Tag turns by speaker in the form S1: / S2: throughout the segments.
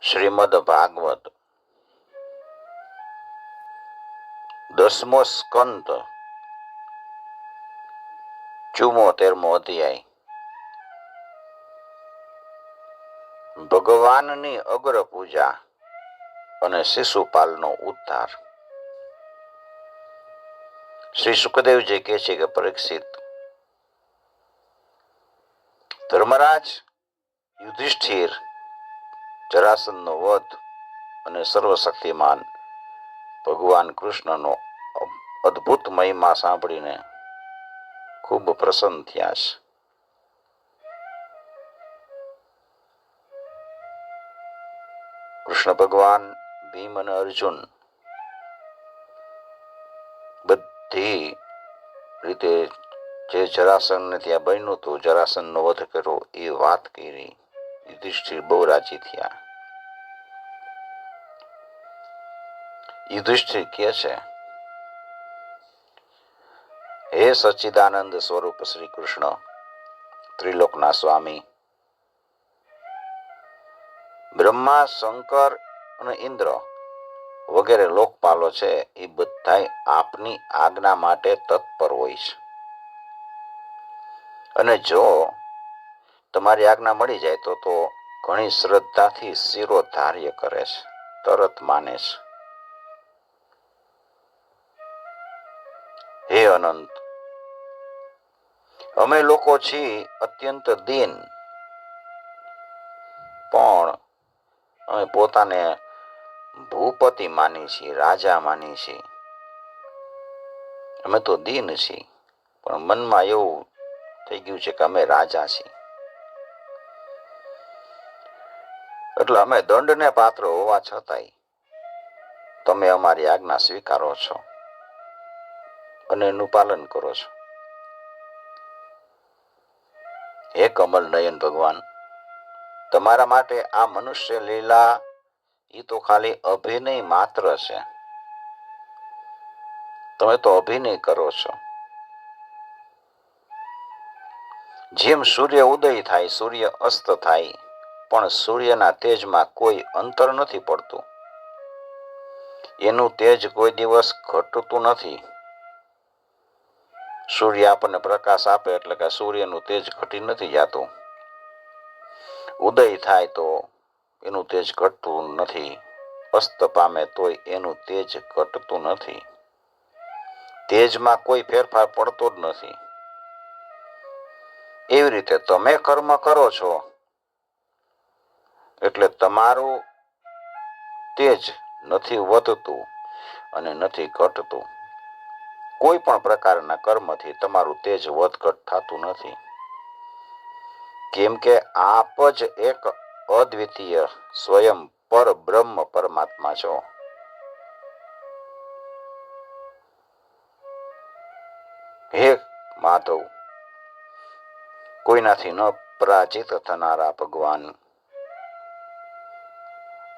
S1: શ્રીમદ ભાગવત 10મો સ્કંદ 74મો અધ્યાય. ભગવાનની અગ્ર પૂજા અને શિશુપાલનો ઉદ્ધાર. શ્રી સુખદેવજી કહે છે કે પરીક્ષિત, ધર્મરાજ યુધિષ્ઠિર જરાસંધનો વધ અને સર્વશક્તિમાન ભગવાન કૃષ્ણનો અદ્ભુત મહિમા સાંભળીને ખૂબ પ્રસન્ન થયા છે. કૃષ્ણ ભગવાન, ભીમ અને અર્જુન બધી રીતે જે જરાસંધને ત્યાં બન્યું હતું, જરાસંધનો વધ કર્યો, એ વાત કરી યુધિષ્ઠિર બહુ રાજી થયા. યુધિષ્ઠિર કહે છે, હે સચ્ચિદાનંદ સ્વરૂપ શ્રી કૃષ્ણ, ત્રિલોકના સ્વામી, બ્રહ્મા, શંકર અને ઇન્દ્ર વગેરે લોકપાલો છે, એ બધાય આપની આજ્ઞા માટે તત્પર હોય છે. અને જો તમારી આજ્ઞા મળી જાય તો ઘણી શ્રદ્ધાથી શિરોધાર્ય કરે છે, તરત માને છે. હે અનંત, અમે લોકો છીએ અત્યંત દીન, પણ અમે પોતાને ભૂપતિ માની છીએ, રાજા માની છીએ. અમે તો દીન છીએ, પણ મનમાં એવું થઈ ગયું છે કે અમે રાજા છીએ. એટલે અમે દંડને પાત્ર હોવા છતાંય તમે અમારી આજ્ઞા સ્વીકારો છો અને એનું પાલન કરો છો. હે કમલ નયન ભગવાન, તમારા માટે આ મનુષ્ય લીલા એ તો ખાલી અભિનય માત્ર છે. તમે તો અભિનય કરો છો. જેમ સૂર્ય ઉદય થાય, સૂર્ય અસ્ત થાય, પણ સૂર્યના તેજમાં કોઈ અંતર નથી પડતું. એનું તેજ કોઈ દિવસ ઘટતું નથી. સૂર્ય આપણને પ્રકાશ આપે એટલે કે સૂર્યનું તેજ ઘટી નથી જતું. ઉદય થાય તો એનું તેજ ઘટતું નથી, અસ્ત પામે તોય એનું તેજ ઘટતું નથી. તેજમાં કોઈ ફેરફાર પડતો જ નથી. એવી રીતે તમે કર્મ કરો છો એટલે તમારું તેજ નથી વધતું અને નથી ઘટતું. કોઈ પણ પ્રકારના કર્મથી તમારું તેજ વધઘટ થતું નથી, કેમ કે આપ જ એક અદ્વિતીય સ્વયં પર બ્રહ્મ પરમાત્મા છો. હે માધવ, કોઈનાથી ન પરાજિત થનારા ભગવાન,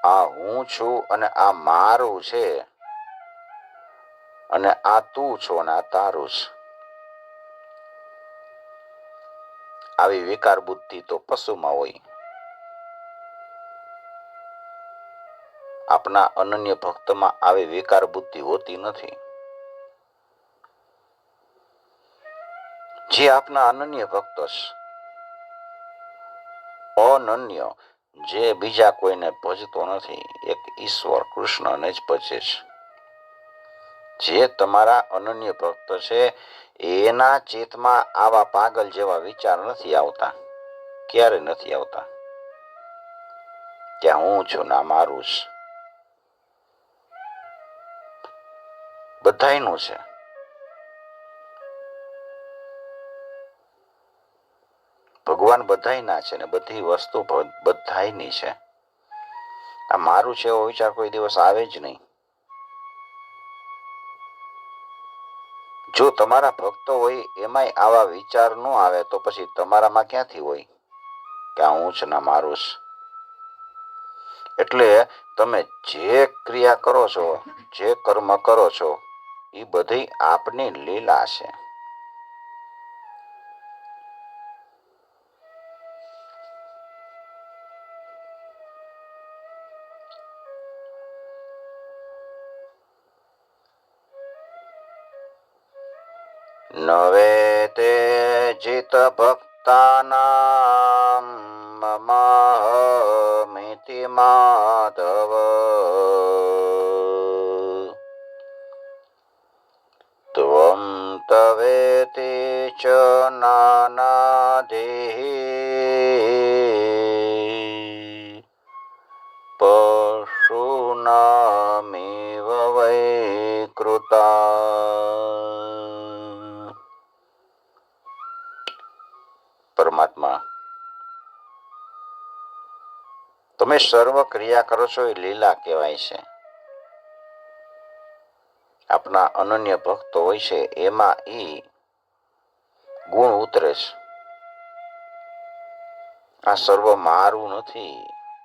S1: આ હું છું અને આ મારું છે, અને આ તું છો અને આ તારું છે. આવી વિકાર બુદ્ધિ તો પશુમાં હોય. આપના અનન્ય ભક્તમાં આવી વિકાર બુદ્ધિ હોતી નથી. જે આપના અનન્ય ભક્ત છે, અનન્ય, જે બીજા કોઈને ભજતો નથી, એક ઈશ્વર કૃષ્ણને જ ભજે છે. જે તમારા અનન્ય ભક્ત છે એના ચિત્તમાં આવા પાગલ જેવા વિચાર નથી આવતા, ક્યારે નથી આવતા. ત્યાં હું છું ના મારું છે, બધાયનું છે. ભગવાન બધાયના છે ને બધી વસ્તુ બધાયની છે. આ મારું છે એવો વિચાર કોઈ દિવસ આવે જ નહીં. જો તમારા ભક્તો હોય એમાંય આવા વિચાર ન આવે તો પછી તમારામાં ક્યાંથી હોય કે આ હું છે ના મારું છે. એટલે તમે જે ક્રિયા કરો છો, જે કર્મ કરો છો, એ બધી આપની લીલા છે. ન વેતે જિત ભક્તાનામ મમહમિતિ માધવ ત્વં તવેતિ ચ નાનાધિ પશુનામિવ વૈકૃતા. પરમાત્મા, તમે સર્વ ક્રિયા કરો છો એ લીલા કહેવાય છે. આપના અનન્ય ભક્તો હોય છે એમાં એ ગુણ ઉતરે છે. આ સર્વ મારું નથી,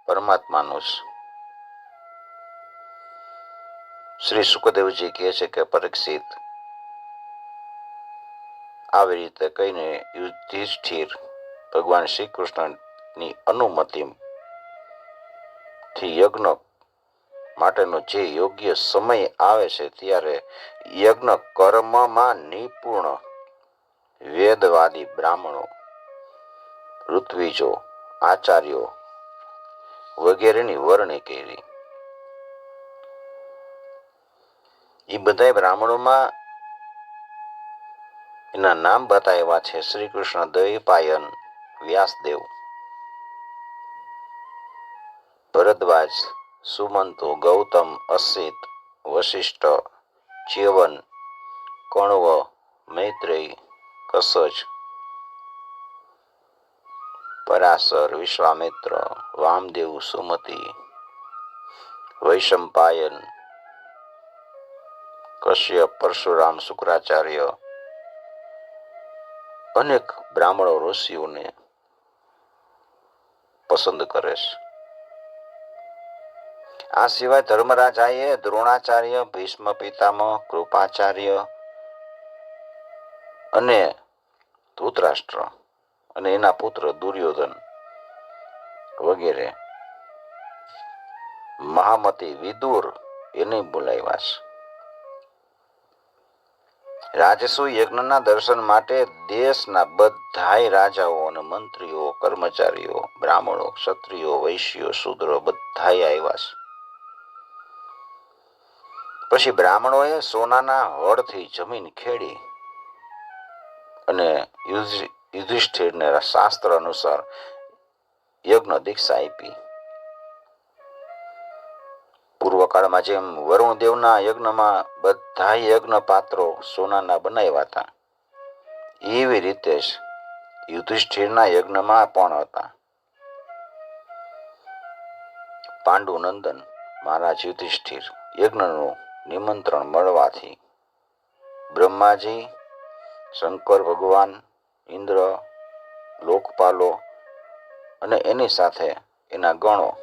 S1: પરમાત્માનું છે. શ્રી સુખદેવજી કહે છે કે પરીક્ષિત, આવી રીતે કહીને યુધિષ્ઠિર ભગવાન શ્રી કૃષ્ણની અનુમતિ થી યજ્ઞ માટેનો જે યોગ્ય સમય આવે છે ત્યારે યજ્ઞ કર્મમાં નિપુણ વેદવાદી બ્રાહ્મણો, ઋત્વિજો, આચાર્યો વગેરેની વરણી કરી. એ બધા બ્રાહ્મણોમાં એના નામ બતાવ્યા છે. શ્રી કૃષ્ણ, દ્વૈપાયન, વ્યાસદેવ, ભરદ્વાજ, સુમંતો, ગૌતમ, અસિત, વશિષ્ઠ, ચ્યવન, કણવ, મૈત્રેય, કસજ, પરાશર, વિશ્વામિત્ર, વામદેવ, સુમતિ, વૈશંપાયન, કશ્યપ, પરશુરામ, શુક્રાચાર્ય, અનેક બ્રાહ્મણો ઋષિઓને પસંદ કરે છે. આ સિવાય ધર્મરાજાએ દ્રોણાચાર્ય, ભીષ્મ પિતામહ, કૃપાચાર્ય અને ધૃતરાષ્ટ્ર અને એના પુત્ર દુર્યોધન વગેરે મહામતી વિદુર એને બોલાવ્યા છે. રાજસુ યજ્ઞના દર્શન માટે દેશના બધાય રાજાઓ અને મંત્રીઓ, કર્મચારીઓ, બ્રાહ્મણો, ક્ષત્રિયો, વૈશ્યો, શૂદ્રો બધાય આવ્યા છે. પછી બ્રાહ્મણોએ સોનાના હળથી જમીન ખેડી અને યુધિષ્ઠિરને શાસ્ત્ર અનુસાર યજ્ઞ દીક્ષા આપી. પૂર્વકાળમાં જેમ વરુણદેવના યજ્ઞમાં બધા યજ્ઞ પાત્રો સોનાના બનાવ્યા હતા, એવી રીતે જ યુધિષ્ઠિરના યજ્ઞમાં પણ હતા. પાંડુનંદન મહારાજ યુધિષ્ઠિર યજ્ઞનું નિમંત્રણ મળવાથી બ્રહ્માજી, શંકર ભગવાન, ઇન્દ્ર, લોકપાલો અને એની સાથે એના ગણો,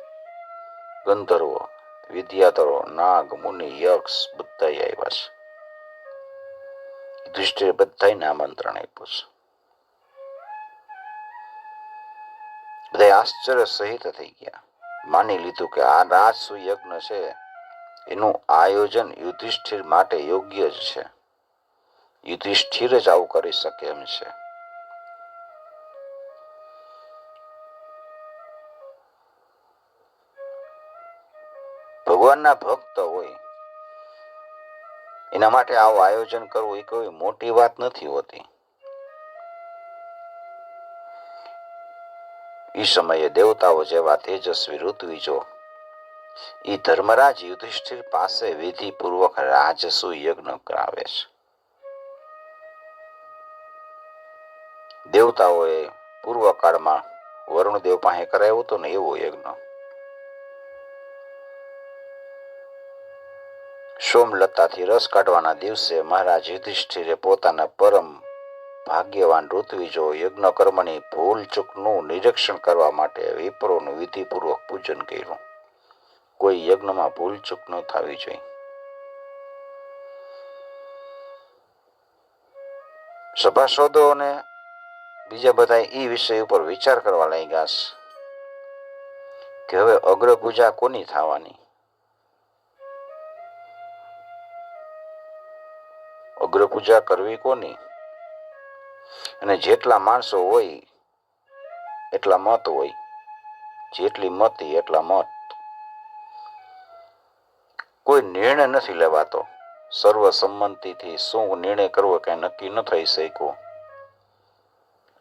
S1: ગંધર્વો, વિદ્યાધરો, નાગ, મુનિ, યક્ષ બધા આવ્યા છે. યુધિષ્ઠિરે બધાને આમંત્રણ આપ્યું છે. બધા આશ્ચર્ય સહિત થઈ ગયા. માની લીધું કે આ રાજસુ યજ્ઞ છે એનું આયોજન યુધિષ્ઠિર માટે યોગ્ય જ છે. યુધિષ્ઠિર જ આવું કરી શકે એમ છે. ભગવાનના ભક્ત હોય એના માટે આવું આયોજન કરવું એ કોઈ મોટી વાત નથી હોતી. એ સમયે દેવતાઓ જેવા તેજસ્વી ઋત્વિજો એ ધર્મરાજ યુધિષ્ઠિર પાસે વિધિપૂર્વક રાજસુ યજ્ઞ કરાવે છે. દેવતાઓએ પૂર્વકાળમાં વરુણદેવ પાસે કરાવ્યો હતો ને એવો યજ્ઞ. સોમલતાથી રસ કાઢવાના દિવસે મહારાજ યુધિષ્ઠિરે પોતાના પરમ ભાગ્યવાન ઋત્વિજો યજ્ઞ કર્મની ભૂલ ચૂકનું નિરીક્ષણ કરવા માટે વિપ્રોનું વિધિપૂર્વક પૂજન કર્યું. કોઈ યજ્ઞમાં ભૂલ ચૂક ન થવી જોઈએ. સભાસદો અને બીજા બધા એ વિષય ઉપર વિચાર કરવા લાગ્યા કે હવે અગ્ર પૂજા કોની થવાની? અગ્ર પૂજા કરવી કોની? અને જેટલા માણસો હોય એટલા મત હોય, જેટલી મતી એટલા મત. કોઈ નિર્ણય નથી લેવાતો. સર્વસંમતિથી શું નિર્ણય કરવો કઈ નક્કી ન થઈ શક્યું.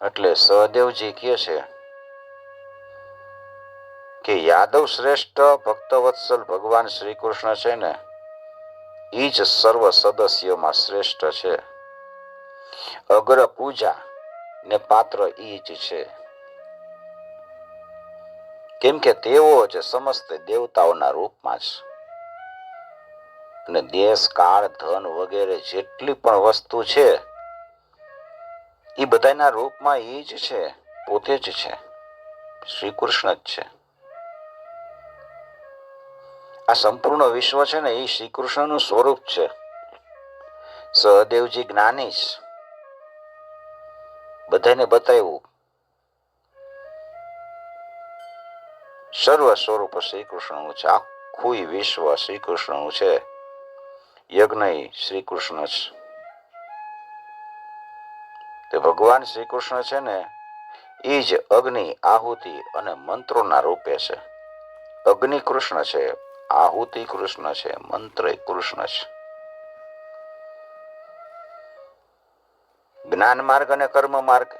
S1: એટલે સહદેવજી કહે છે કે યાદવ શ્રેષ્ઠ ભક્તવત્સલ ભગવાન શ્રી કૃષ્ણ છે ને, એ જ સર્વ સદસ્યોમાં શ્રેષ્ઠ છે. અગ્ર પૂજા ને પાત્ર એ જ છે. કેમ કે તેઓ જ સમસ્ત દેવતાઓના રૂપમાં છે. અને દેશ કાળ ધન વગેરે જેટલી પણ વસ્તુ છે એ બધાના રૂપમાં એ જ છે, પોતે જ છે, શ્રી કૃષ્ણ જ છે. આ સંપૂર્ણ વિશ્વ છે ને એ શ્રી કૃષ્ણનું સ્વરૂપ છે. સહદેવજી જ્ઞાની છે, બધાને બતાવ્યું સર્વ સ્વરૂપ શ્રી કૃષ્ણનું છે. આખું વિશ્વ શ્રી કૃષ્ણનું છે. યજ્ઞ શ્રી કૃષ્ણ છે. તે ભગવાન શ્રી કૃષ્ણ છે ને એ જ અગ્નિ, આહુતિ અને મંત્રોના રૂપે છે. અગ્નિ કૃષ્ણ છે, આહુતિ કૃષ્ણ છે, મંત્ર કૃષ્ણ છે. જ્ઞાન માર્ગ અને કર્મ માર્ગ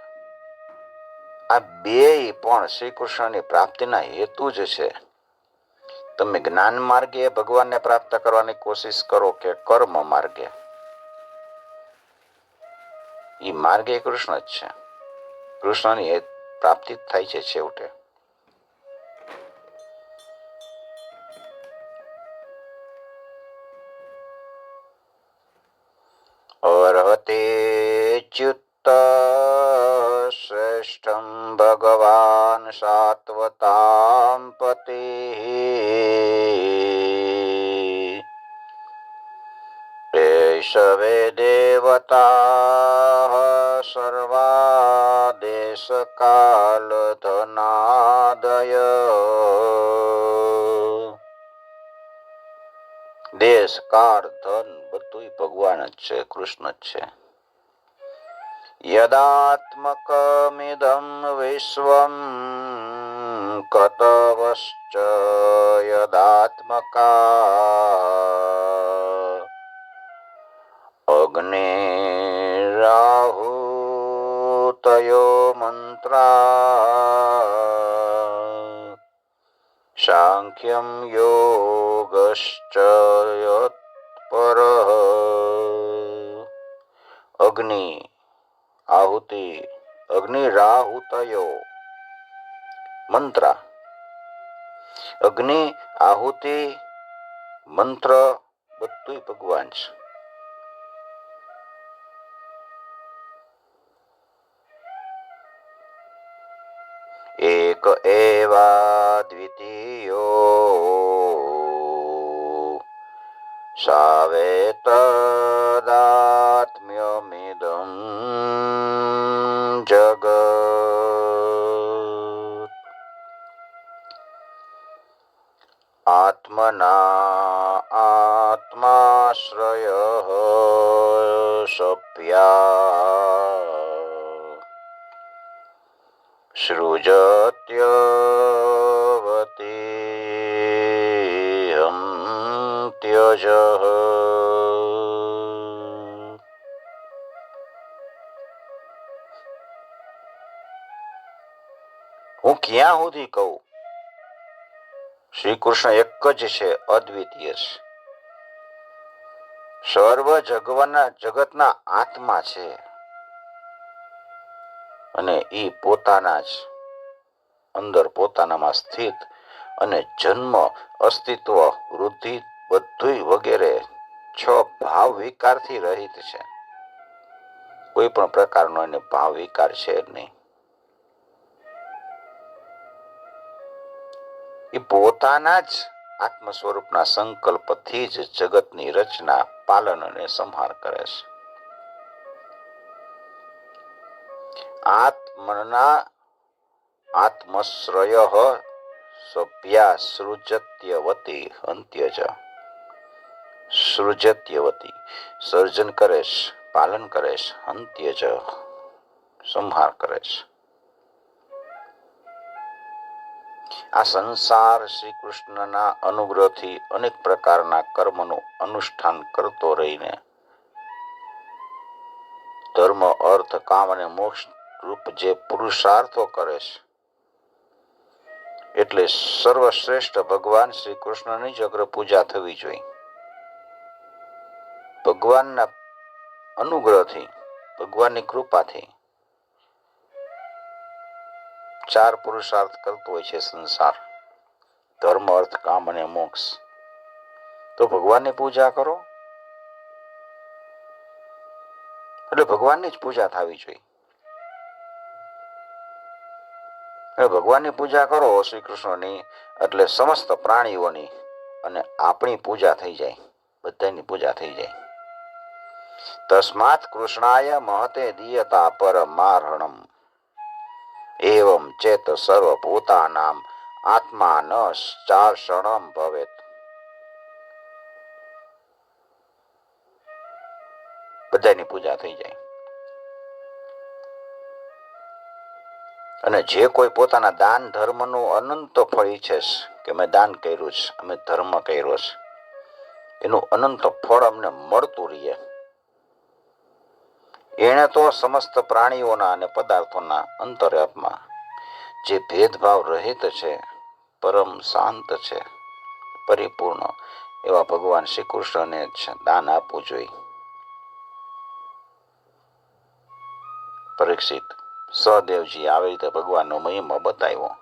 S1: આ બે પણ શ્રી કૃષ્ણની પ્રાપ્તિના હેતુ જ છે. તમે જ્ઞાન માર્ગે ભગવાનને પ્રાપ્ત કરવાની કોશિશ કરો કે કર્મ માર્ગે, એ માર્ગે કૃષ્ણ જ છે. કૃષ્ણની પ્રાપ્તિ થાય છે છેવટે. અર્હતે ચ્યુત શ્રેષ્ઠમ ભગવાન સાત્વતામ પતિ શવે દેવતા સર્વા દેશ કાલ ધનાદય. દેશ કાળ ધન બધું ભગવાન જ છે, કૃષ્ણ જ છે. યદાત્મકમિદં વિશ્વમ કતવશ્ચ યદાત્મકા અગ્નિરાહુતયો મંત્રા સાંખ્યમ યોગશ્ચ યત્પરઃ. અગ્નિ, આહુતિ, અગ્નિરાહુતયો મંત્ર, અગ્નિ, આહુતિ, મંત્ર બધું ભગવાન છે. એક એવા દ્વિતીયો સાવેતદાત્મ્યમિદં જગત. આત્મના આત્માશ્રય સભ્યા સૃજત્યવતી અંત્યજ. હું ક્યાં સુધી કહું, શ્રી કૃષ્ણ એક જ છે, અદ્વિતીય છે. સર્વ જગતના આત્મા છે અને એ પોતાના જ અંદર પોતાનામાં સ્થિત અને જન્મ, અસ્તિત્વ, વૃદ્ધિ બધું વગેરે 6 ભાવ વિકારથી રહિત છે. કોઈ પણ પ્રકારનો એને ભાવ વિકાર છે જ નહીં. એ પોતાના જ આત્મ સ્વરૂપના સંકલ્પથી જ જગતની રચના, પાલન અને સંહાર કરે છે. આત્મના આત્મશ્રય સભ્યા સૃજત્યવતી અંત્યજ. સૃજત્યવતી સર્જન કરે છે, પાલન કરે છે, અંત્યજ સંહાર કરે છે. આ સંસાર શ્રી કૃષ્ણના અનુગ્રહથી અનેક પ્રકારના કર્મનું અનુષ્ઠાન કરતો રહીને ધર્મ, અર્થ, કામ અને મોક્ષ રૂપ જે પુરુષાર્થો કરે છે, એટલે સર્વશ્રેષ્ઠ ભગવાન શ્રી કૃષ્ણની જ અગ્ર પૂજા થવી જોઈએ. ભગવાનના અનુગ્રહથી, ભગવાનની કૃપાથી 4 પુરુષાર્થ કરતો હોય છે સંસાર: ધર્મ, અર્થ, કામ અને મોક્ષ. તો ભગવાનની પૂજા કરો એટલે ભગવાનની જ પૂજા થવી જોઈએ. ભગવાનની પૂજા કરો શ્રી કૃષ્ણની એટલે સમસ્ત પ્રાણીઓની અને આપણી પૂજા થઈ જાય, બધાની પૂજા થઈ જાય. તસ્માત કૃષ્ણાય મહતે દીયતા પરમાર્હણમ એવમ ચેત સર્વભૂતાનામ આત્મા ન ચાર્ષણમ ભવેત. બધાની પૂજા થઈ જાય. અને જે કોઈ પોતાના દાન ધર્મનું અનંત ફળ ઈચ્છે છે કે મેં દાન કર્યું છે, અમે ધર્મ કર્યો છે, એનું અનંત ફળ અમને મળતું રહીએ, એને તો સમસ્ત પ્રાણીઓના અને પદાર્થોના અંતરાત્મા જે ભેદભાવ રહિત છે, પરમ શાંત છે, પરિપૂર્ણ એવા ભગવાન શ્રી કૃષ્ણને દાન આપવું જોઈએ. પરીક્ષિત સહદેવજી આવી રીતે ભગવાનનો મહિમા બતાવ્યો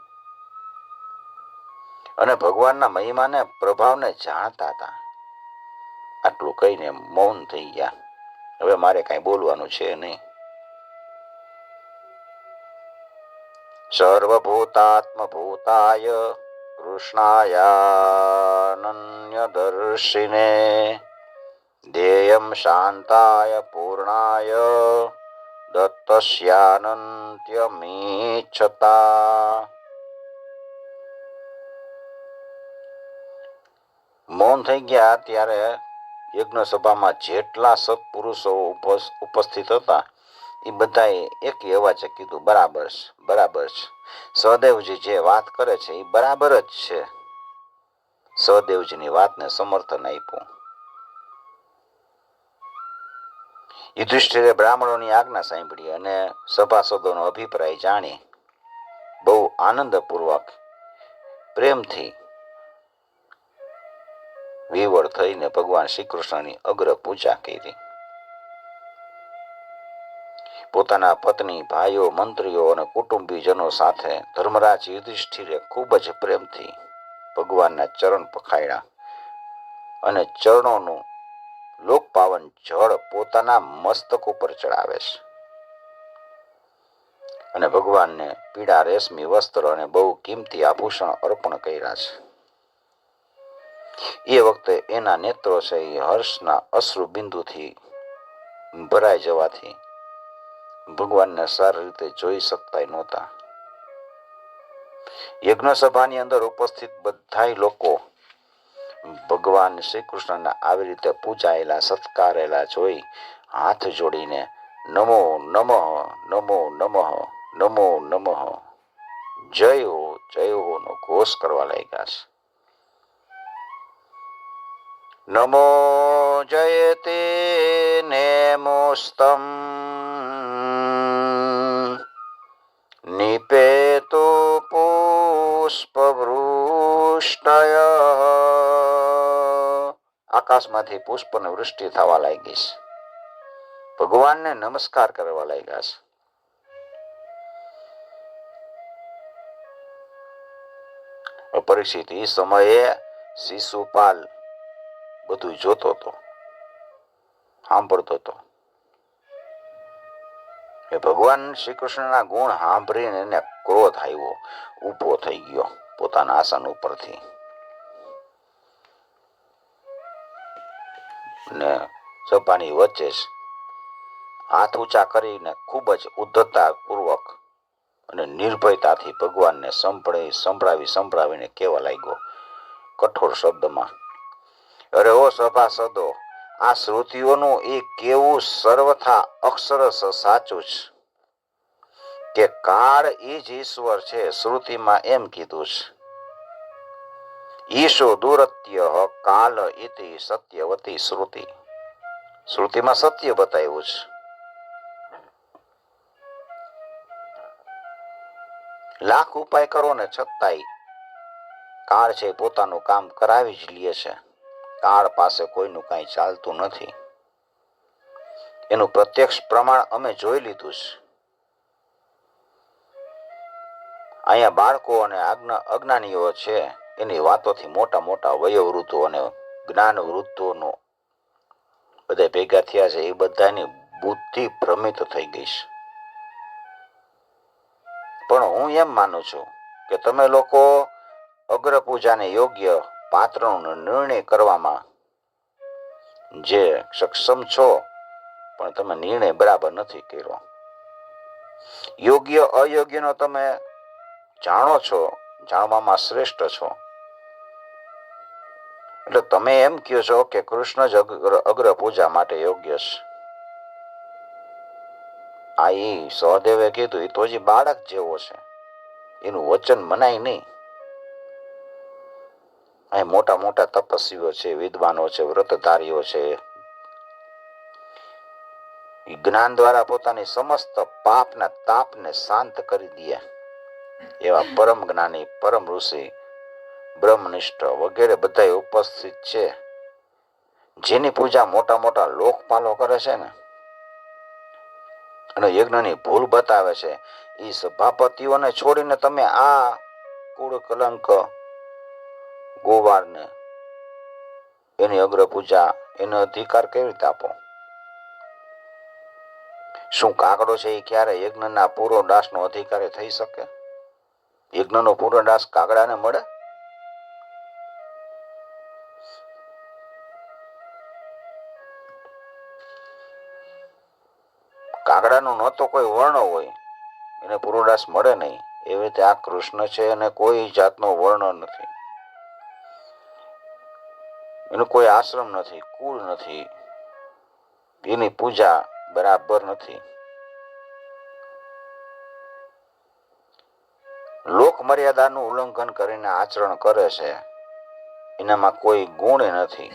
S1: અને ભગવાનના મહિમાને પ્રભાવને જાણતા હતા. આટલું કહીને મૌન થઈ ગયા. હવે મારે કઈ બોલવાનું છે નહીં. સર્વભૂતાત્મભૂતાય કૃષ્ણાયાનન્યદર્શિને ધ્યેયં શાંતાય પૂર્ણાય દત્તસ્યાનંત્યમીચ્છતા. મૌન થઈ ગયા ત્યારે યજ્ઞ સભામાં જેટલા સત્પુરુષો ઉપસ્થિત હતા એ બધાએ એક અવાજે કીધું, બરાબર છે, બરાબર છે. સહદેવજી જે વાત કરે છે એ બરાબર જ છે. સહદેવજીની વાતને સમર્થન આપ્યું. યુધિષ્ઠિરે બ્રાહ્મણોની આજ્ઞા સાંભળી અને સભાસદોનો અભિપ્રાય જાણી બહુ આનંદપૂર્વક પ્રેમથી વિવળ થઈને ભગવાન શ્રી કૃષ્ણની અગ્ર પૂજા કરી. પોતાના પત્ની, ભાઈઓ, મંત્રીઓ અને કુટુંબીજનો સાથે ધર્મરાજ યુધિષ્ઠિરે ખૂબ જ પ્રેમથી ભગવાનના ચરણ પખાડ્યા અને ચરણોનું લોકપાવન જળ પોતાના મસ્તક ઉપર ચડાવે છે અને ભગવાનને પીળા રેશમી વસ્ત્ર અને બહુ કિંમતી આભૂષણ અર્પણ કર્યા છે. એ વખતે એના નેત્રો છે એ હર્ષના અશ્રુ બિંદુથી ભરાઈ જવાથી ભગવાનને સારી રીતે જોઈ શકતા નહોતા. યજ્ઞ સભાની અંદર ઉપસ્થિત બધા લોકો ભગવાન શ્રી કૃષ્ણના આવી રીતે પૂજાયેલા, સત્કારેલા જોઈ હાથ જોડીને નમો નમઃ, નમો નમઃ, નમો નમઃ, જય હો, જય હો નો ઘોષ કરવા લાગ્યા છે. નમો જયતે નેમોસ્તમ નિપેતો પુષ્પવૃષ્ટય. આકાશમાંથી પુષ્પની વૃષ્ટિ થવા લાગી છે. ભગવાનને નમસ્કાર કરવા લાગ્યા છે. પરીક્ષિત એ સમયે શિશુપાલ બધું જોતો હતો, સાંભળતો હતો. એ ભગવાન શ્રી કૃષ્ણના ગુણ સાંભળીને એને ક્રોધ આવ્યો, ઊભો થઈ ગયો પોતાના આસન ઉપરથી ને સભાની વચ્ચે હાથ ઊંચા કરીને ખૂબ જ ઉદ્ધતતા પૂર્વક અને નિર્ભયતાથી ભગવાનને સંભળાવીને કહેવા લાગ્યો કઠોર શબ્દમાં, અરે ઓ સભાસદો, આ શ્રુતિઓનું એ કેવું સર્વથા અક્ષરશ સાચું છે. કે કાળ એ જ ઈશ્વર છે. શ્રુતિમાં એમ કીધું છે, ઈશો દુરત્ય કાલ ઇતિ સત્યવતી શ્રુતિ. શ્રુતિમાં સત્ય બતાવ્યું છે. લાખ ઉપાય કરો ને છતાંય કાળ છે પોતાનું કામ કરાવી જ લે છે. કાળ પાસે કોઈનું કાંઈ ચાલતું નથી. એનું પ્રત્યક્ષ પ્રમાણ અમે જોઈ લીધું છે. અહીંયા બાળકો અને અજ્ઞાનીઓ છે, એની વાતોથી મોટા મોટા વયોવૃદ્ધો અને જ્ઞાન વૃદ્ધોનો બધા ભેગા થયા છે. એ બધાની બુદ્ધિ ભ્રમિત થઈ ગઈ છે. પણ હું એમ માનું છું કે તમે લોકો અગ્ર પૂજાને યોગ્ય પાત્રનો નિર્ણય કરવામાં જે સક્ષમ છો, પણ તમે નિર્ણય બરાબર નથી કર્યો. યોગ્ય અયોગ્યનો તમે જાણો છો, જાણવામાં શ્રેષ્ઠ છો. એટલે તમે એમ કહો છો કે કૃષ્ણ જ અગ્ર પૂજા માટે યોગ્ય છે. આ એ સહદેવે કીધું, એ તો હજી બાળક જેવો છે, એનું વચન મનાય નહીં. અહીં મોટા મોટા તપસ્વીઓ છે, વિદ્વાનો છે, વ્રતધારીઓ છે, જ્ઞાન દ્વારા પોતાની સમસ્ત પાપના તાપને શાંત કરી દે એવા પરમ જ્ઞાની, પરમ ઋષિ, બ્રહ્મનિષ્ઠ વગેરે બધા ઉપસ્થિત છે, જેની પૂજા મોટા મોટા લોકપાલો કરે છે ને, અને યજ્ઞની ભૂલ બતાવે છે. એ સભાપતિઓને છોડીને તમે આ કુળ કલંક ગોવાળને એની અગ્ર પૂજા એનો અધિકાર કેવી રીતે આપો? શું કાગડો છે એ ક્યારે યજ્ઞના પૂર્વદાસનો અધિકારી થઈ શકે? યજ્ઞનો પૂર્વદાસ કાગડાને મળે? કાગડાનો ન તો કોઈ વર્ણ હોય, એને પૂર્વદાસ મળે નહીં. એવી રીતે આ કૃષ્ણ છે એને કોઈ જાતનો વર્ણ નથી, એનું કોઈ આશ્રમ નથી, કુળ નથી, એની પૂજા બરાબર નથી. લોક મર્યાદાનું ઉલ્લંઘન કરીને આચરણ કરે છે, એનામાં કોઈ ગુણ નથી.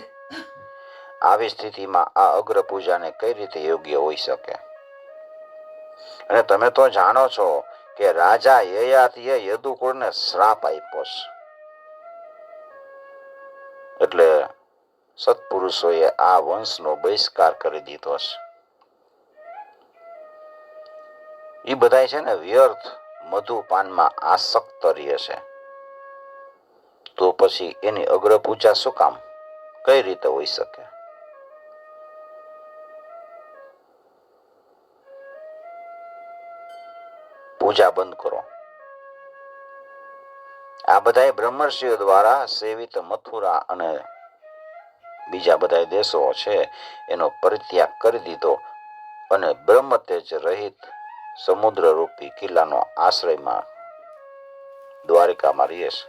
S1: આવી સ્થિતિમાં આ અગ્ર પૂજાને કઈ રીતે યોગ્ય હોઈ શકે? અને તમે તો જાણો છો કે રાજા યયાતિએ યદુકુળને શ્રાપ આપ્યો છે. એટલે સત્પુરુષોએ આ વંશનો બહિષ્કાર કરી દીધો છે. એ બધા છે ને વ્યર્થ મધુપાનમાં આસક્ત રહે છે. તો પછી એની અગ્ર પૂજા શું કામ, કઈ રીતે હોઈ શકે? પૂજા બંધ કરો. આ બધા બ્રહ્મર્ષિઓ દ્વારા સેવિત મથુરા અને બીજા બધા દેશો છે એનો પરિત્યાગ કરી દીધો અને બ્રહ્મતેજ રહિત સમુદ્ર રૂપી કિલ્લાનો આશ્રયમાં દ્વારિકામાં રહે છે.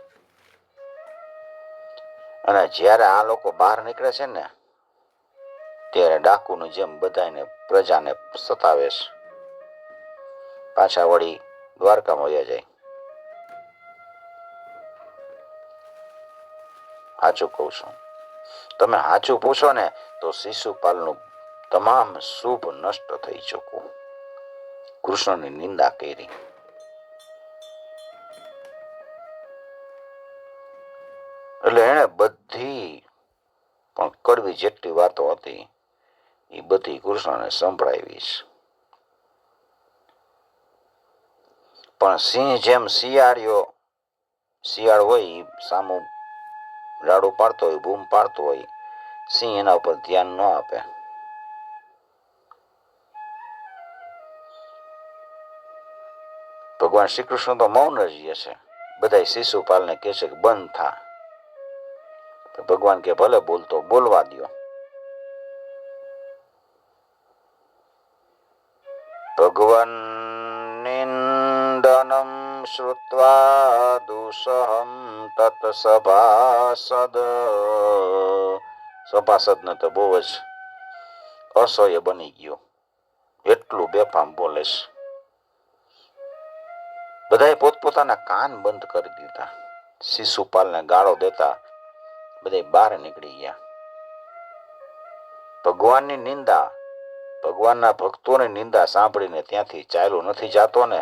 S1: અને જ્યારે આ લોકો બહાર નીકળે છે ને, ત્યારે ડાકુની જેમ બધાને પ્રજાને સતાવે છે. પાછા વળી દ્વારકામાં વયા જાય. સાચું કહું છું. તમે સાચું પૂછો ને તો શિશુપાલનું તમામ શુભ નષ્ટ થઈ ચૂક્યું. કૃષ્ણની નિંદા કરી. એટલે એને બધી પણ કડવી જેટલી વાતો હતી એ બધી કૃષ્ણને સંભળાવી છે. પણ સિંહ જેમ શિયાળ હોય એ સામું રાડું પાડતો હોય, બૂમ પાડતો હોય, સિંહ એના ઉપર ધ્યાન ન આપે. ભગવાન શ્રી કૃષ્ણ તો મૌન જ છે. બધા શિશુપાલને કહે છે કે બંધ થા. તો ભગવાન કે ભલે બોલતો બોલવા દો. ભગવાન નિંદનમ શ્રુત્વા દુષહમ તત સભાસદ ને તો બહુ જ અસહ્ય બની ગયો. એટલું બેફામ બોલે છે. બધાએ પોતપોતાના કાન બંધ કરી દીધા. શિશુપાલને ગાળો દેતા બધા બહાર નીકળી ગયા. ભગવાનની નિંદા, ભગવાનના ભક્તોની નિંદા સાંભળીને ત્યાંથી ચાલ્યો નથી જાતો ને,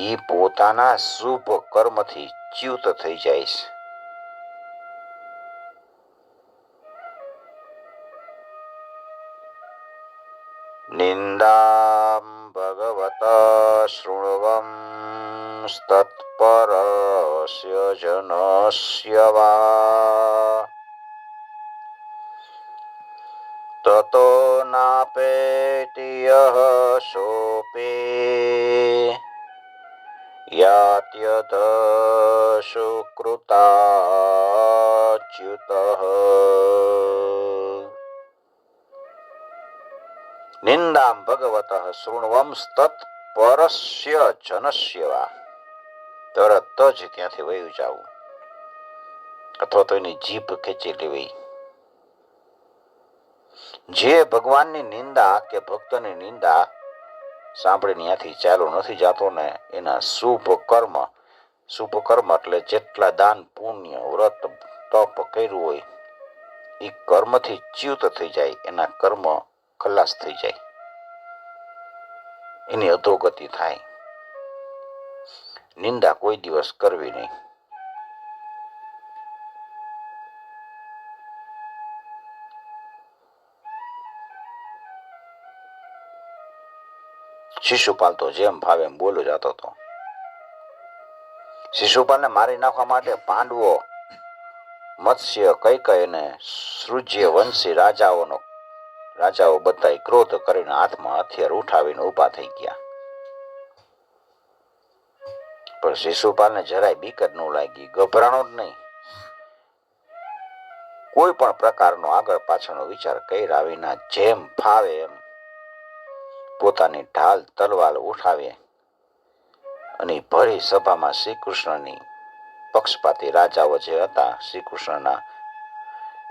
S1: એ પોતાના શુભ કર્મથી ચ્યુત થઈ જાય છે. નિંદામ ભગવત શૃણવમ તત્પરસ્ય જનસ્ય વા તતો નાપેતિ યહ સોપે યાત્યત સુકૃતાચ્યુતઃ. નિંદામ ભગવતઃ શૃણવમ તત્પરસ્ય જનસ્ય વા. તરત જ ત્યાંથી વયું જવું, અથવા તો એની જીભ ખેંચી લેવી. જે ભગવાનની નિંદા કે ભક્તની નિંદા સાંભળીને ત્યાંથી ચાલો નથી જાતો ને, એના શુભ કર્મ એટલે જેટલા દાન પુણ્ય વ્રત તપ કર્યું હોય એ કર્મથી ચ્યુત થઈ જાય, એના કર્મ ખલાસ થઈ જાય, એની અધોગતિ થાય. નિંદા કોઈ દિવસ કરવી નહીં. શિશુપાલ તો જેમ ભાવે એમ બોલો જતો હતો. શિશુપાલને મારી નાખવા માટે પાંડવો, મત્સ્ય, કૈકેયી અને સૃજ્ય વંશી રાજાઓ બધા ક્રોધ કરીને હાથમાં હથિયાર ઉઠાવીને ઉભા થઈ ગયા. પણ શિશુપાલને જરાય બીક જ ન લાગી, ગભરાણો જ નહીં. કોઈ પણ પ્રકારનો આગળ પાછળનો વિચાર કર્યા વિના જેમ ફાવે એમ પોતાની ઢાલ તલવાર ઉઠાવે અને ભરી સભામાં શ્રી કૃષ્ણની પક્ષપાતી રાજાઓ જે હતા, શ્રી કૃષ્ણના,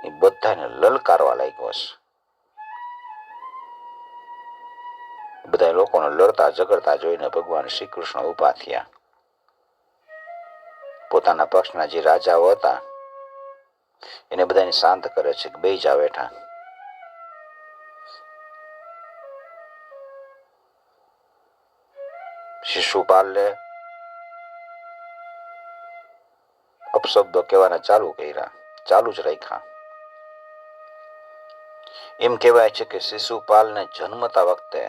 S1: એ બધાને લલકારવા લાગ્યો છે. બધા લોકોને લડતા ઝઘડતા જોઈને ભગવાન શ્રી કૃષ્ણ ઉભા થયા. પોતાના પક્ષના જે રાજાઓ હતા એને બધાને શાંત કરે છે કે બેસી જાઓ બેઠા. શિશુપાલે અપશબ્દો કહેવાના ચાલુ જ રાખ્યા. એમ કહેવાય છે કે શિશુપાલને જન્મતા વખતે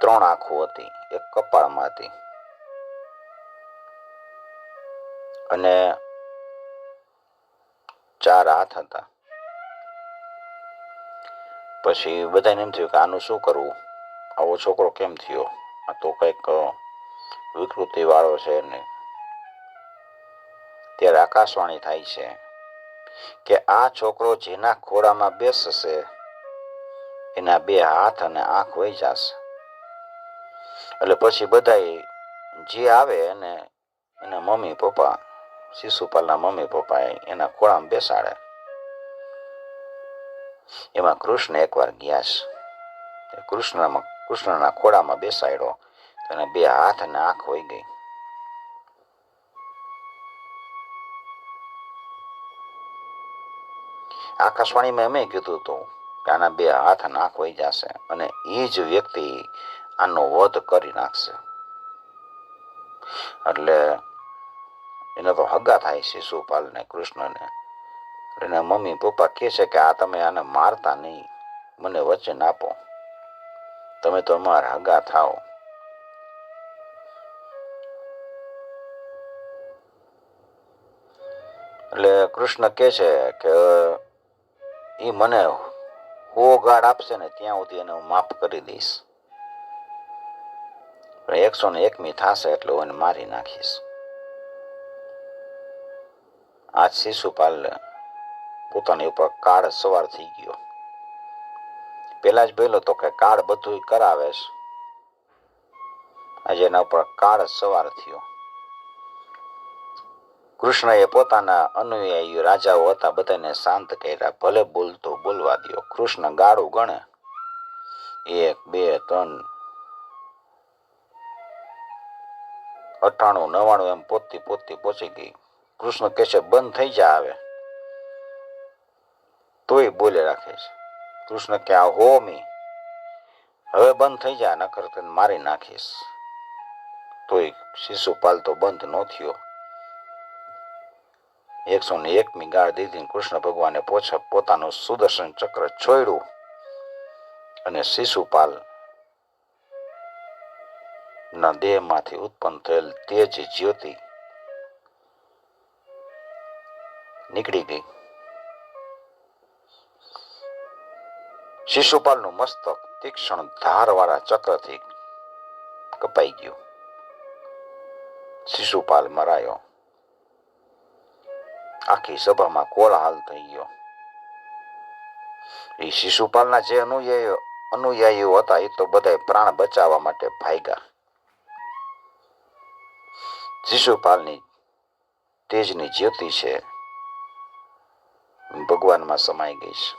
S1: 3 આંખો હતી, એક કપાળમાં હતી અને 4 હાથ હતા. પછી બધાને એમ થયું કે આનું શું કરવું, આવો છોકરો કેમ થયો, આ તો કંઈક વિકૃતિ વાળો છે ને. ત્યારે આકાશવાણી થાય છે કે આ છોકરો જેના ખોળામાં બેસશે એના 2 હાથ અને આંખ વહી જશે. એટલે પછી બધા જે આવે એને એના મમ્મી પપ્પા, શિશુપાલના મમ્મી પપ્પા એના ખોળામાં બેસાડે. એમાં કૃષ્ણ એકવાર ગયા છે. કૃષ્ણના ખોળામાં બેસાડ્યો તો એના 2 હાથ અને આંખ વહી ગઈ. આકાશવાણીમાં એમ કીધું હતું કે આના 2 હાથ અને આંખ વહી જશે અને એ જ વ્યક્તિ આનો વધ કરી નાખશે. એટલે એને તો હગા થાય શિશુપાલ ને કૃષ્ણને. એના મમ્મી પપ્પા કહે છે કે આ તમે આને મારતા નહીં, મને વચન આપો, તમે તો અમારા હગા થાવ. એટલે કૃષ્ણ કહે છે કે એ મને 100 ગાળ આપશે ને ત્યાં સુધી એને હું માફ કરી દઈશ, 101મી થશે એટલે હું એને મારી નાખીશ. આજ શિશુપાલ પોતાની ઉપર કાળ સવાર થઈ ગયો. પેલા જ બોલ્યો તો કે કાળ બધું કરાવે છે, આજે એના ઉપર કાળ સવાર થયો. કૃષ્ણએ પોતાના અનુયાયી રાજાઓ હતા બધાને શાંત કર્યા. ભલે બોલતો બોલવા દો. કૃષ્ણ ગાળું ગણે 1 2 3 98 99 એમ પોતતી પહોંચી ગઈ. કૃષ્ણ કહે છે બંધ થઈ જા આવે, તોય બોલે રાખે છે. કૃષ્ણ કે આ હો મી, હવે બંધ થઈ જા, નકર તને મારી નાખીશ. તોય શિશુપાલ તો બંધ ન થયો. 101મી ગાળ દીધી. કૃષ્ણ ભગવાને પોતાનું સુદર્શન ચક્ર છોડ્યું અને શિશુપાલ ના દેહમાંથી ઉત્પન્ન થયેલ તેજ જ્યોતિ નીકળી ગઈ. શિશુપાલનું મસ્તક તીક્ષ્ણ ધારવાળા ચક્રથી કપાઈ ગયું. શિશુપાલ મરાયો. આખી સભામાં કોલાહલ થઈ ગયો. એ શિશુપાલના જે અનુયાયીઓ હતા એ તો બધા પ્રાણ બચાવવા માટે ભાગ્યા. શિશુપાલની તેજની જ્યોતિ છે ભગવાનમાં સમાઈ ગઈ છે.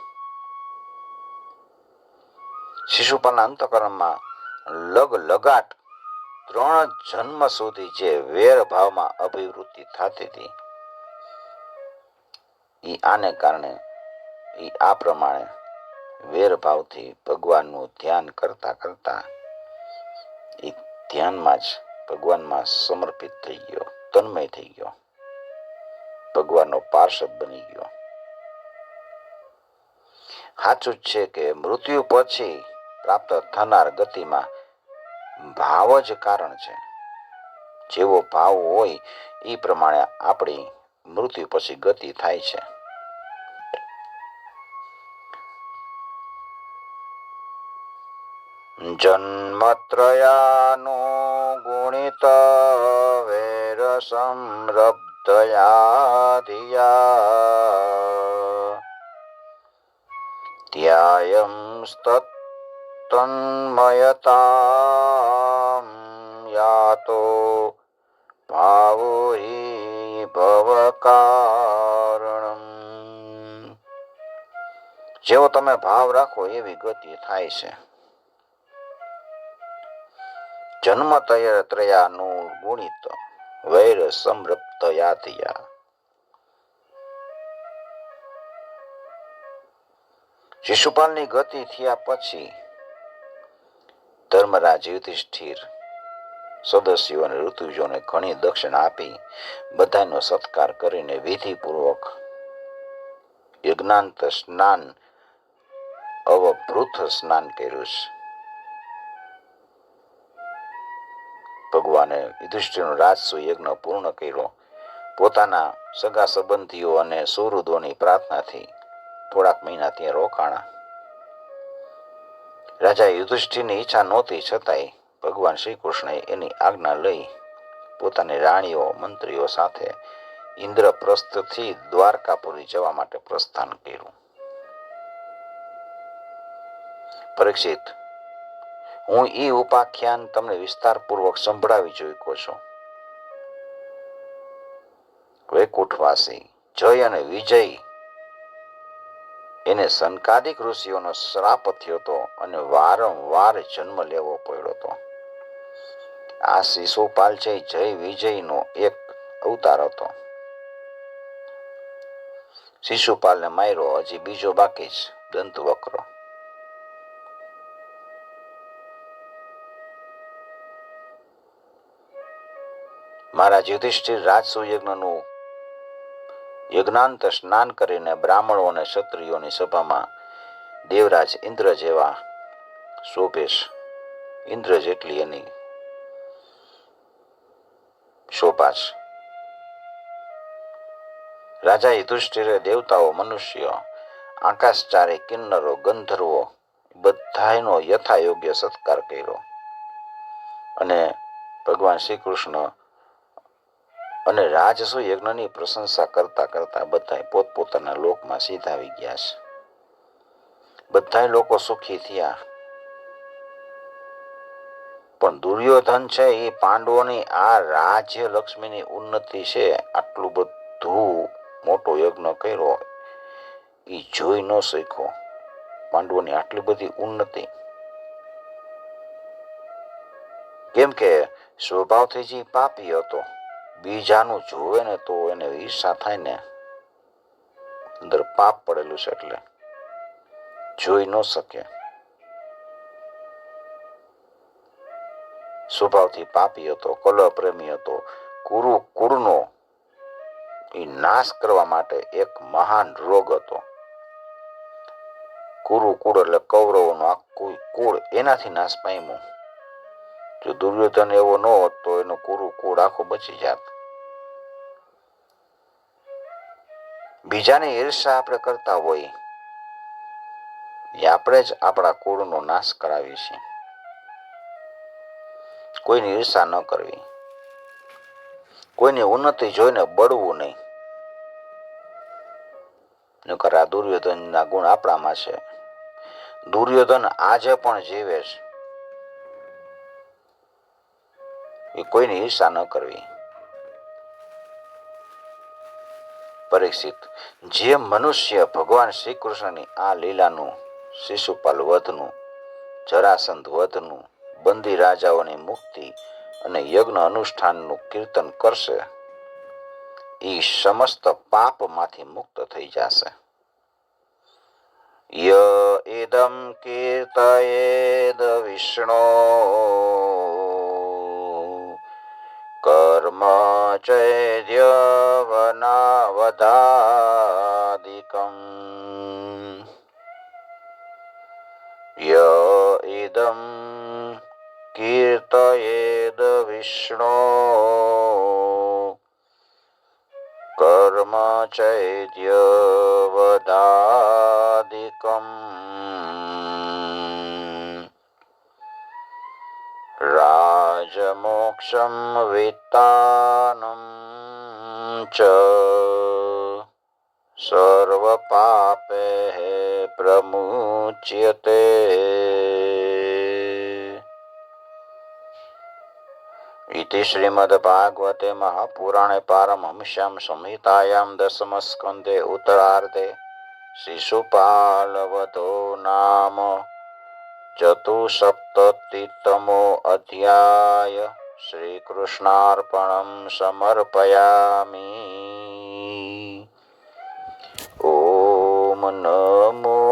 S1: શિશુપાલના અંતઃકરણમાં લગાટ 3 જન્મ સુધી જે વેર ભાવમાં અભિવૃદ્ધિ થતી હતી એ આને કારણે આ પ્રમાણે વેરભાવથી ભગવાનનું ધ્યાન કરતા કરતા એ ધ્યાનમાં જ ભગવાનમાં સમર્પિત થઈ ગયો, તન્મય થઈ ગયો, ભગવાનનો પાર્ષદ બની ગયો. સાચું જ છે કે મૃત્યુ પછી પ્રાપ્ત થનાર ગતિમાં ભાવ જ કારણ છે. જેવો ભાવ હોય એ પ્રમાણે આપણી મૃત્યુ પછી ગતિ થાય છે. જન્મત્રયાનો ગુણિત વેર સંરબ્ધયા ધિયા ધ્યાયં તન્મયતામ યાતો ભાવો હિ ભવકારણમ. જેવો તમે ભાવ રાખો એવી ગતિ થાય છે. જન્મ ત્રયાનું ગુણિત વૈર સમૃપ્તયા. શિશુપાલની ગતિ થયા પછી ધર્મરાજ યુધિષ્ઠિર સદસ્યો અને ઋતુજોને ઘણી દક્ષિણા આપી બધાનો સત્કાર કરીને વિધિપૂર્વક યજ્ઞાંત સ્નાન અવભૃત સ્નાન કર્યું છે. ભગવાને યુધિષ્ઠિરનો રાજસુ યજ્ઞ પૂર્ણ કર્યો. પોતાના સગા સંબંધીઓ અને સુહૃદોની પ્રાર્થનાથી થોડાક મહિના ત્યાં રોકાણા. રાજા યુધિષ્ઠિરની ઈચ્છા નહોતી છતાંય ભગવાન શ્રી કૃષ્ણએ એની આજ્ઞા લઈ પોતાની રાણીઓ મંત્રીઓ સાથે ઇન્દ્રપ્રસ્થથી દ્વારકાપુરી જવા માટે પ્રસ્થાન કર્યું. પરીક્ષિત, હું એ ઉપાખ્યાન તમને વિસ્તારપૂર્વક સંભળાવી ચૂક્યો છું. વૈકુંઠવાસી જય અને વિજય એને સનકાદિક ઋષિઓનો શ્રાપ થયો હતો અને વારંવાર જન્મ લેવો પડ્યો હતો. આ શિશુપાલ છે જય વિજયનો એક અવતાર હતો. શિશુપાલને માર્યો, હજી બીજો બાકી છે, દંતવક્ર. મહારાજ યુધિષ્ઠિર રાજસુ યજ્ઞનું યજ્ઞાંત સ્નાન કરીને બ્રાહ્મણો અને ક્ષત્રિયોની સભામાં દેવરાજ ઇન્દ્ર જેવા શોભે છે. ઇન્દ્ર જેટલી એની શોભા છે. રાજા યુધિષ્ઠિરે દેવતાઓ, મનુષ્ય, આકાશચારી, કિન્નરો, ગંધર્વો બધાનો યથાયોગ્ય સત્કાર કર્યો અને ભગવાન શ્રી કૃષ્ણ અને રાજસુ યજ્ઞની પ્રશંસા કરતા કરતા બધા પોતપોતાના લોકમાં સીધા આવી ગયા છે. બધા લોકો સુખી થયા. પણ દુર્યોધન છે એ પાંડવોની આ રાજ્ય લક્ષ્મીની ઉન્નતિ છે, આટલું બધું મોટો યજ્ઞ કર્યો, એ જોઈ ન શક્યો. પાંડવોની આટલી બધી ઉન્નતિ કેમ કે સ્વભાવથી જે પાપી હતો, બીજાનું જોવે ને તો એને ઈર્ષા થાય ને, અંદર પાપ પડેલું છે એટલે જોઈ ન શકે. સ્વભાવથી પાપી હતો, કલહ પ્રેમી હતો. કુળનો એ નાશ કરવા માટે એક મહાન રોગ હતો. કુળ એટલે કૌરવોનું આખું કુળ એનાથી નાશ પામ્યું. જો દુર્યોધન એવો ન હોત તો એનો કુળ આખો બચી જાત. બીજાની ઈર્ષા આપણે કરતા હોય એ આપણે જ આપણા કુળનો નાશ કરાવીએ છીએ. કોઈની ઈર્ષા ન કરવી, કોઈની ઉન્નતિ જોઈને બળવું નહીં. નકર આ દુર્યોધનના ગુણ આપણામાં છે. દુર્યોધન આજે પણ જીવે છે. એ કોઈની ઈર્ષા ન કરવી. પરીક્ષિત, જે મનુષ્ય ભગવાન શ્રી કૃષ્ણની આ લીલાનું, શિશુપાલ વધનું, જરાસંધ વધનું, બંદી રાજાઓની મુક્તિ અને યજ્ઞ અનુષ્ઠાનનું કીર્તન કરશે, એ સમસ્ત પાપમાંથી મુક્ત થઈ જશે. ય ઇદં કીર્તયેદ વિષ્ણો કર્મ ચૈદ્યવનાવધાદિકં ય ઇદં કીર્તયેદ વિષ્ણો કર્મ ચૈદ્યવધાદિકં રાજમોક્ષમ વિત્તાનમ ચ સર્વપાપૈઃ પ્રમુચ્યતે. इति श्रीमद्भागवते महापुराणे पारमहंस्यां संहितायां दशमस्कन्धे उत्तरार्धे शिशुपालवधो नाम चतुःसप्ततितमो अध्याय. श्रीकृष्णार्पणं समर्पयामि. ओम नमो